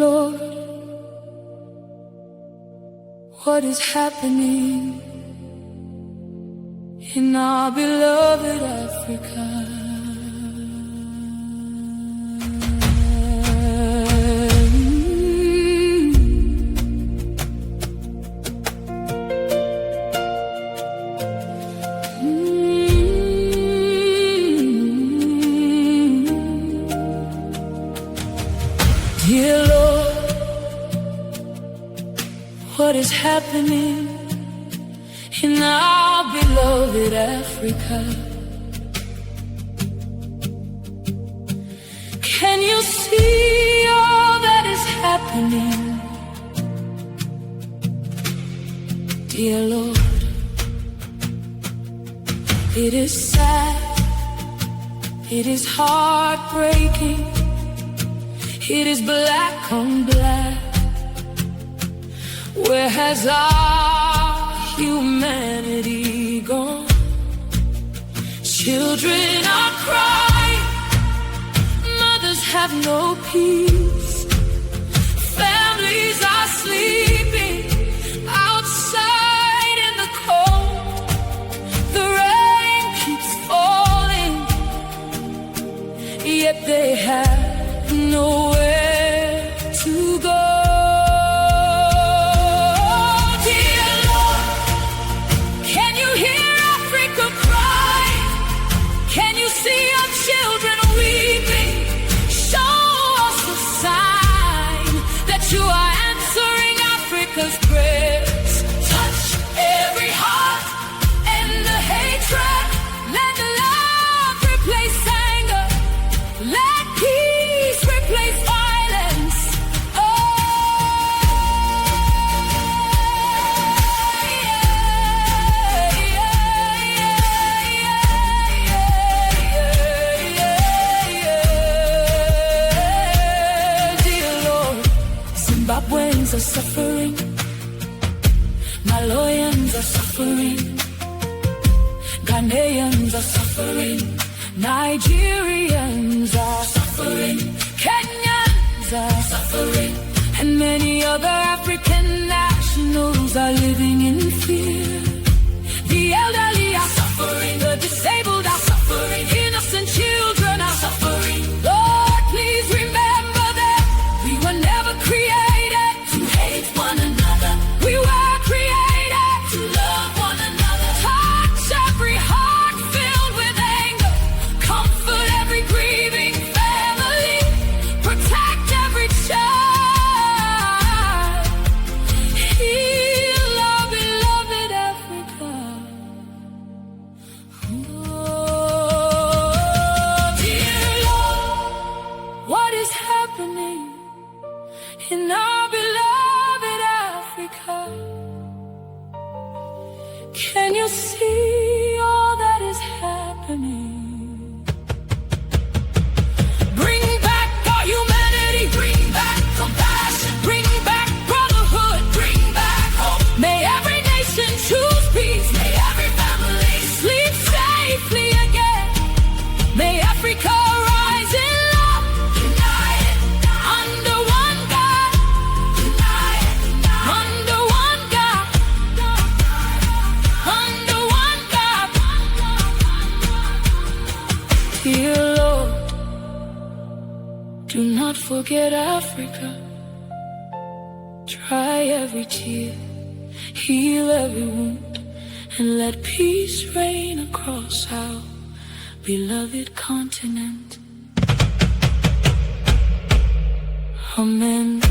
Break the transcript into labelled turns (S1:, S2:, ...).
S1: Lord, what is happening in our beloved Africa? Dear Lord, what is happening in our beloved Africa? Can you see all that is happening? Dear Lord, it is sad, it is heartbreaking, it is black on black. Where has our humanity gone? Children are crying, mothers have no peace, families are sleeping outside in the cold. The rain keeps falling, yet they have nowhere to go. Zimbabweans are suffering, Maloyans are suffering, Ghanaians are suffering, Nigerians are suffering, Kenyans are suffering, and many other African nationals are living in fear. The elderly are suffering, the disabled are suffering, innocent children are suffering. Lord, please remember that we were never created one another. We were created to love one another. Touch every heart filled with anger. Comfort every grieving family. Protect every child. Heal our beloved Africa. Oh, dear Lord, what is happening in our beloved Africa? Can you see all that is happening? Bring back our humanity, bring back compassion, bring back brotherhood, bring back hope. May every nation choose peace, may every family sleep safely again. May Africa rise in love, united under one God, under one God, under one God. Dear Lord, do not forget Africa. Dry every tear, heal every wound, and let peace reign across our beloved continent. Amen.